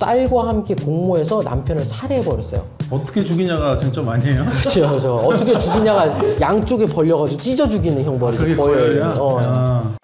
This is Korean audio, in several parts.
딸과 함께 공모해서 남편을 살해해버렸어요. 어떻게 죽이냐가 쟁점 아니에요? 그렇죠. 그렇죠. 어떻게 죽이냐가 양쪽에 벌려가지고 찢어 죽이는 형벌이죠. 그게 거예요?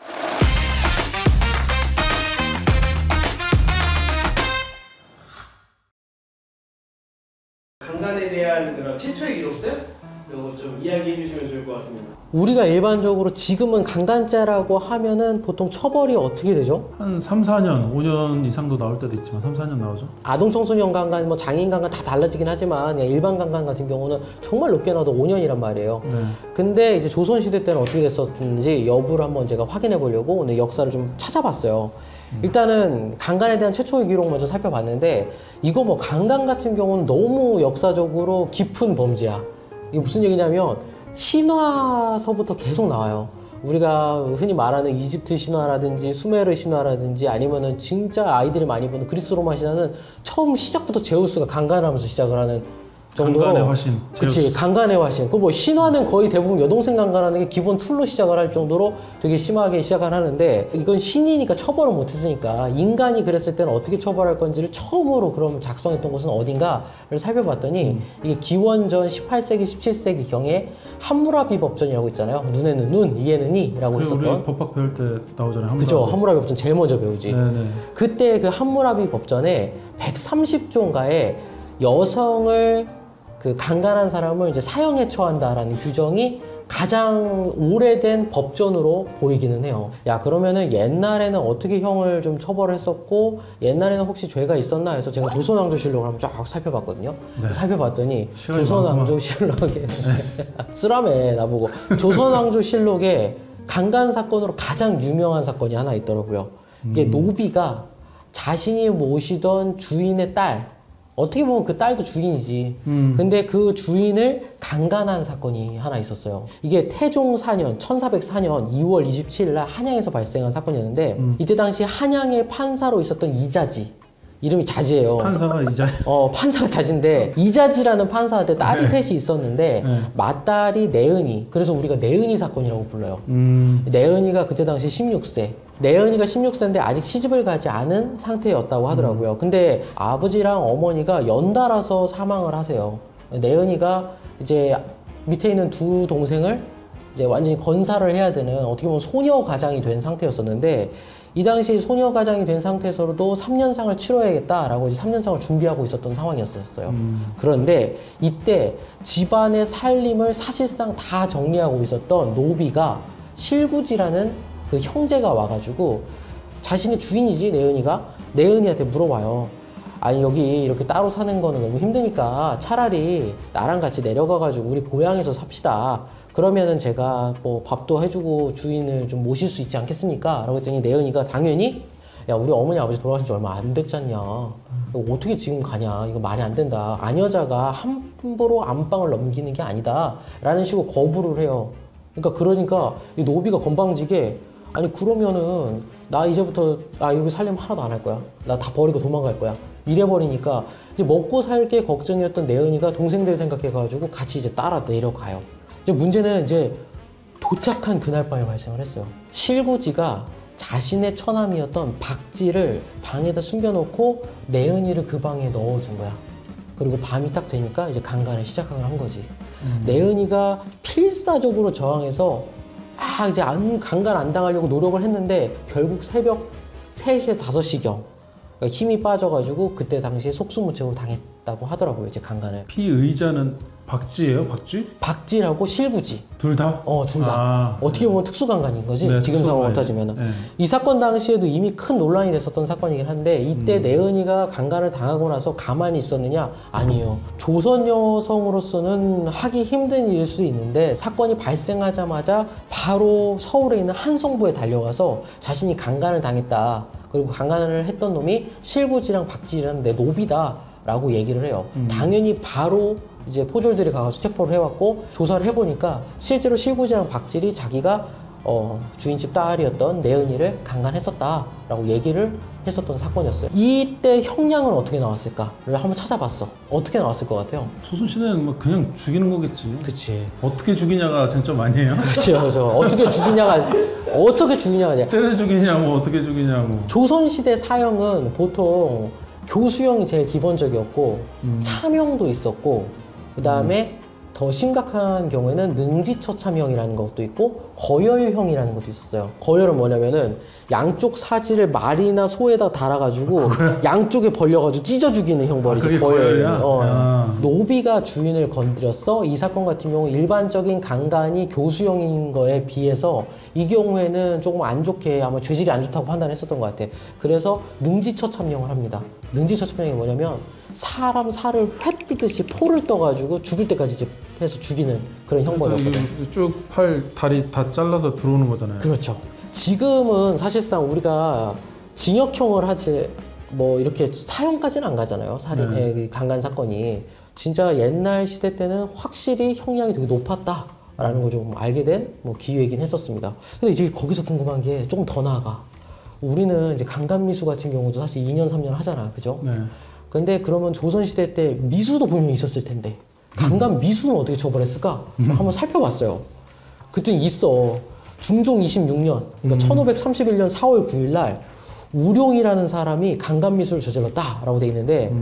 강간에 대한 그런 최초의 기록들 이런 거 좀 이야기해 주시면 좋을 것 같습니다. 우리가 일반적으로 지금은 강간죄라고 하면은 보통 처벌이 어떻게 되죠? 한 3, 4년, 5년 이상도 나올 때도 있지만 3, 4년 나오죠. 아동 청소년 강간, 뭐 장애인 강간 다 달라지긴 하지만 일반 강간 같은 경우는 정말 높게 나와도 5년이란 말이에요. 네. 근데 이제 조선시대 때는 어떻게 됐었는지 여부를 한번 제가 확인해 보려고 오늘 역사를 좀 찾아봤어요. 일단은 강간에 대한 최초의 기록 먼저 살펴봤는데 이거 뭐 강간 같은 경우는 너무 역사적으로 깊은 범죄야. 이게 무슨 얘기냐면 신화서부터 계속 나와요. 우리가 흔히 말하는 이집트 신화라든지 수메르 신화라든지 아니면은 진짜 아이들이 많이 보는 그리스 로마 신화는 처음 시작부터 제우스가 강간을 하면서 시작을 하는 정도로. 강간의 화신. 그치, 강간의 화신. 그 뭐 신화는 거의 대부분 여동생 강간하는 게 기본 툴로 시작을 할 정도로 되게 심하게 시작을 하는데 이건 신이니까 처벌을 못했으니까 인간이 그랬을 때는 어떻게 처벌할 건지를 처음으로 그럼 작성했던 곳은 어딘가를 살펴봤더니 이게 기원전 18세기, 17세기 경에 함무라비 법전이라고 있잖아요. 눈에는 눈, 이에는 이라고 했었던. 우리 법학 배울 때 나오잖아요. 함무라비. 그죠. 함무라비 법전 제일 먼저 배우지. 네네. 그때 그 함무라비 법전에 130조인가에 여성을 그 강간한 사람을 이제 사형에 처한다라는 규정이 가장 오래된 법전으로 보이기는 해요. 야, 그러면은 옛날에는 어떻게 형을 좀 처벌을 했었고 옛날에는 혹시 죄가 있었나 해서 제가 조선왕조실록을 한번 쫙 살펴봤거든요. 네. 살펴봤더니 조선왕조실록에 쓰라매 나보고 조선왕조실록에 강간 사건으로 가장 유명한 사건이 하나 있더라고요. 이게 노비가 자신이 모시던 주인의 딸, 어떻게 보면 그 딸도 주인이지. 근데 그 주인을 강간한 사건이 하나 있었어요. 이게 태종 4년, 1404년 2월 27일 날 한양에서 발생한 사건이었는데 이때 당시 한양의 판사로 있었던 이자지. 이름이 자지예요. 판사가 이자. 판사가 자지인데 이자지라는 판사한테 딸이 네. 셋이 있었는데 네. 맏딸이 내은이. 그래서 우리가 내은이 사건이라고 불러요. 내은이가 그때 당시 16세. 내은이가 16세인데 아직 시집을 가지 않은 상태였다고 하더라고요. 근데 아버지랑 어머니가 연달아서 사망을 하세요. 내은이가 이제 밑에 있는 두 동생을 이제 완전히 건사를 해야 되는 어떻게 보면 소녀 가장이 된 상태였었는데 이 당시 소녀 가장이 된 상태에서도 3년상을 치러야겠다라고 이제 3년상을 준비하고 있었던 상황이었어요. 그런데 이때 집안의 살림을 사실상 다 정리하고 있었던 노비가 실구지라는 그 형제가 와가지고 자신의 주인이지 내은이한테 물어봐요. 아니 여기 이렇게 따로 사는 거는 너무 힘드니까 차라리 나랑 같이 내려가가지고 우리 고향에서 삽시다. 그러면은 제가 뭐 밥도 해주고 주인을 좀 모실 수 있지 않겠습니까? 라고 했더니 내은이가 당연히 야 우리 어머니 아버지 돌아가신 지 얼마 안 됐잖냐. 이거 어떻게 지금 가냐. 이거 말이 안 된다. 아녀자가 함부로 안방을 넘기는 게 아니다. 라는 식으로 거부를 해요. 그러니까 이 노비가 건방지게 아니 그러면은 나 이제부터 여기 살림 하나도 안 할 거야. 나 다 버리고 도망갈 거야. 이래버리니까 이제 먹고 살게 걱정이었던 내은이가 동생들 생각해가지고 같이 이제 따라 내려가요. 이제 문제는 이제 도착한 그날 밤에 발생을 했어요. 실구지가 자신의 처남이었던 박지를 방에다 숨겨놓고 내은이를 그 방에 넣어준 거야. 그리고 밤이 딱 되니까 이제 강간을 시작을 한 거지. 내은이가 필사적으로 저항해서 이제 강간 안 당하려고 노력을 했는데 결국 새벽 3시에 5시경 그러니까 힘이 빠져가지고 그때 당시에 속수무책으로 당했다고 하더라고요. 이제 강간을. 피의자는 박지예요? 박쥐? 박쥐라고 실구지. 둘 다? 둘 다. 어떻게 보면 특수강간인 거지. 네, 지금 상황을 따지면. 네. 이 사건 당시에도 이미 큰 논란이 됐었던 사건이긴 한데 이때 내은이가 강간을 당하고 나서 가만히 있었느냐? 아니에요. 조선 여성으로서는 하기 힘든 일일 수 있는데 사건이 발생하자마자 바로 서울에 있는 한성부에 달려가서 자신이 강간을 당했다. 그리고 강간을 했던 놈이 실구지랑 박쥐라는 내 노비다. 라고 얘기를 해요. 당연히 바로 이제 포졸들이 가서 체포를 해왔고 조사를 해보니까 실제로 실구지랑 박쥐이 자기가 주인집 딸이었던 내은이를 강간했었다라고 얘기를 했었던 사건이었어요. 이때 형량은 어떻게 나왔을까를 한번 찾아봤어. 어떻게 나왔을 것 같아요? 조선시대는 뭐 그냥 죽이는 거겠지. 그치. 어떻게 죽이냐가 쟁점 아니에요? 그렇죠. 어떻게 죽이냐가 때려 죽이냐고 어떻게 죽이냐고. 조선시대 사형은 보통 교수형이 제일 기본적이었고 참형도 있었고 그 다음에 더 심각한 경우에는 능지처참형이라는 것도 있고 거열형이라는 것도 있었어요. 거열은 뭐냐면은 양쪽 사지를 말이나 소에다 달아가지고 양쪽에 벌려가지고 찢어 죽이는 형벌이죠. 그게 거열이야? 노비가 주인을 건드렸어. 이 사건 같은 경우 일반적인 강간이 교수형인 거에 비해서 이 경우에는 조금 안 좋게 아마 죄질이 안 좋다고 판단했었던 것 같아. 그래서 능지처참형을 합니다. 능지처참형이 뭐냐면 사람 살을 회 뜨듯이 포를 떠가지고 죽을 때까지 이제 해서 죽이는 그런 형벌이었거든. 쭉 팔, 다리 다 잘라서 들어오는 거잖아요. 그렇죠. 지금은 사실상 우리가 징역형을 하지 뭐 이렇게 사형까지는 안 가잖아요. 살인, 강간 사건이. 진짜 옛날 시대 때는 확실히 형량이 되게 높았다라는 걸 좀 알게 된 뭐 기회이긴 했었습니다. 근데 이제 거기서 궁금한 게 조금 더 나아가. 우리는 이제 강간 미수 같은 경우도 사실 2년, 3년 하잖아. 그죠? 네. 근데 그러면 조선시대 때 미수도 분명히 있었을 텐데 강간 미수는 어떻게 처벌했을까? 한번 살펴봤어요. 그때는 있어. 중종 26년, 그러니까 1531년 4월 9일 날 우룡이라는 사람이 강간 미수를 저질렀다라고 돼 있는데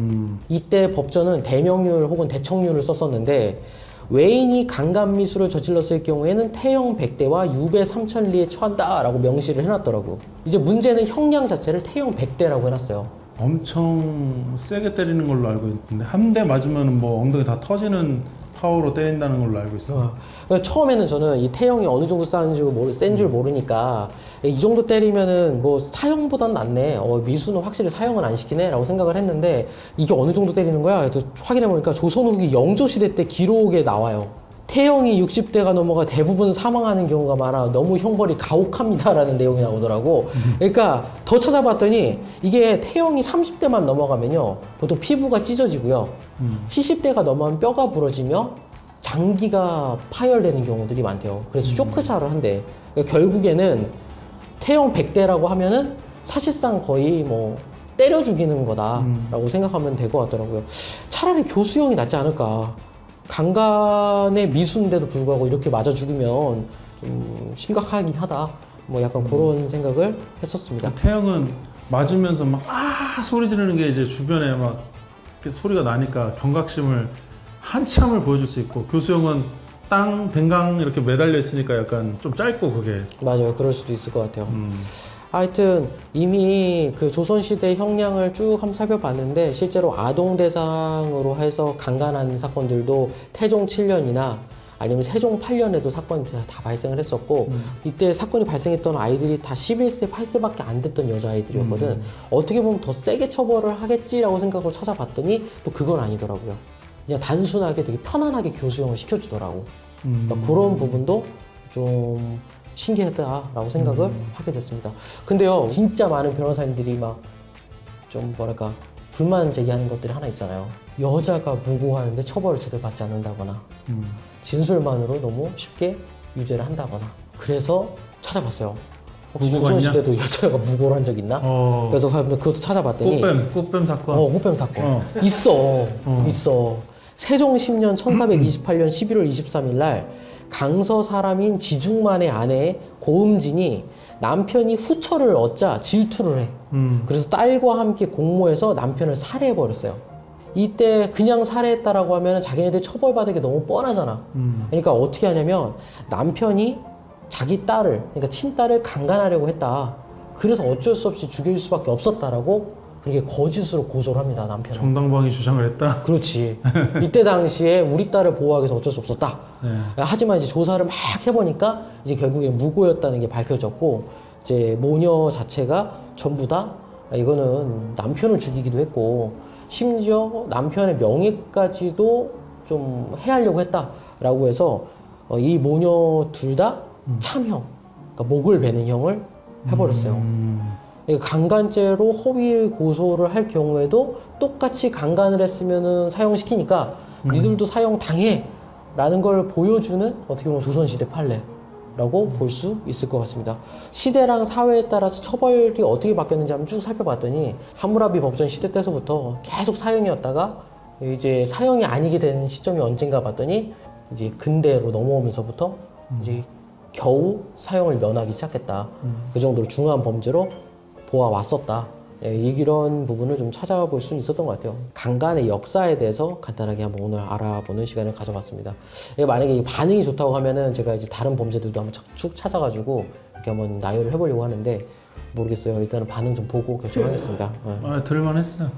이때 법전은 대명률 혹은 대청률을 썼었는데 외인이 강간 미수를 저질렀을 경우에는 태형 100대와 유배 3000리에 처한다라고 명시를 해놨더라고. 이제 문제는 형량 자체를 태형 100대라고 해놨어요. 엄청 세게 때리는 걸로 알고 있는데 한 대 맞으면 뭐 엉덩이 다 터지는 파워로 때린다는 걸로 알고 있어요. 그러니까 처음에는 저는 이 태형이 어느 정도 센 줄 모르니까 이 정도 때리면은 뭐 사형보단 낫네. 미수는 확실히 사형은 안 시키네 라고 생각을 했는데 이게 어느 정도 때리는 거야? 그래서 확인해 보니까 조선 후기 영조시대 때 기록에 나와요. 태형이 60대가 넘어가 대부분 사망하는 경우가 많아 너무 형벌이 가혹합니다라는 내용이 나오더라고. 그러니까 더 찾아봤더니 이게 태형이 30대만 넘어가면요 보통 피부가 찢어지고요 70대가 넘어가면 뼈가 부러지며 장기가 파열되는 경우들이 많대요. 그래서 쇼크샷을 한대. 그러니까 결국에는 태형 100대라고 하면은 사실상 거의 뭐 때려 죽이는 거다라고 생각하면 될 것 같더라고요. 차라리 교수형이 낫지 않을까. 강간의 미수인데도 불구하고 이렇게 맞아 죽으면 좀 심각하긴 하다. 뭐 약간 그런 생각을 했었습니다. 태형은 맞으면서 막 소리 지르는 게 이제 주변에 막 이렇게 소리가 나니까 경각심을 한참을 보여줄 수 있고 교수형은 땅, 댕강 이렇게 매달려 있으니까 약간 좀 짧고 그게. 맞아요. 그럴 수도 있을 것 같아요. 하여튼 이미 그 조선시대 형량을 쭉 한번 살펴봤는데 실제로 아동 대상으로 해서 강간한 사건들도 태종 7년이나 아니면 세종 8년에도 사건이 다 발생을 했었고 이때 사건이 발생했던 아이들이 다 11세, 8세밖에 안 됐던 여자아이들이었거든. 어떻게 보면 더 세게 처벌을 하겠지라고 생각을 찾아봤더니 또 그건 아니더라고요. 그냥 단순하게 되게 편안하게 교수형을 시켜주더라고. 그러니까 그런 부분도 좀 신기하다라고 생각을 하게 됐습니다. 근데요, 진짜 많은 변호사님들이 막 좀 뭐랄까 불만 제기하는 것들이 하나 있잖아요. 여자가 무고하는데 처벌을 제대로 받지 않는다거나 진술만으로 너무 쉽게 유죄를 한다거나. 그래서 찾아봤어요. 혹시 조선시대도 여자가 무고를 한 적 있나? 그래서 그것도 찾아봤더니 꽃뱀 사건. 꽃뱀 사건 있어. 세종 10년 1428년 11월 23일 날 강서 사람인 지중만의 아내 고음진이 남편이 후처를 얻자 질투를 해. 그래서 딸과 함께 공모해서 남편을 살해해버렸어요. 이때 그냥 살해했다라고 하면 자기네들 처벌받은 게 너무 뻔하잖아. 그러니까 어떻게 하냐면 남편이 자기 딸을, 그러니까 친딸을 강간하려고 했다. 그래서 어쩔 수 없이 죽일 수밖에 없었다라고 그렇게 거짓으로 고소를 합니다, 남편은. 정당방위 주장을 했다? 그렇지. 이때 당시에 우리 딸을 보호하기 위해서 어쩔 수 없었다. 네. 하지만 이제 조사를 막 해보니까 이제 결국에 무고였다는 게 밝혀졌고, 이제 모녀 자체가 전부 다 이거는 남편을 죽이기도 했고, 심지어 남편의 명예까지도 좀 해하려고 했다라고 해서 이 모녀 둘 다 참형, 그러니까 목을 베는 형을 해버렸어요. 강간죄로 허위 고소를 할 경우에도 똑같이 강간을 했으면은 사형시키니까 니들도 사형 당해! 라는 걸 보여주는 어떻게 보면 조선시대 판례라고 볼 수 있을 것 같습니다. 시대랑 사회에 따라서 처벌이 어떻게 바뀌었는지 한번 쭉 살펴봤더니 함무라비 법전 시대 때서부터 계속 사형이었다가 이제 사형이 아니게 된 시점이 언젠가 봤더니 이제 근대로 넘어오면서부터 이제 겨우 사형을 면하기 시작했다. 그 정도로 중요한 범죄로 보아왔었다 예, 이런 부분을 좀 찾아볼 수 있었던 것 같아요. 강간의 역사에 대해서 간단하게 한번 오늘 알아보는 시간을 가져봤습니다. 예, 만약에 반응이 좋다고 하면은 제가 이제 다른 범죄들도 한번 쭉 찾아가지고 이렇게 한번 나열을 해보려고 하는데 모르겠어요. 일단은 반응 좀 보고 결정하겠습니다. 예. 들을만 했어요.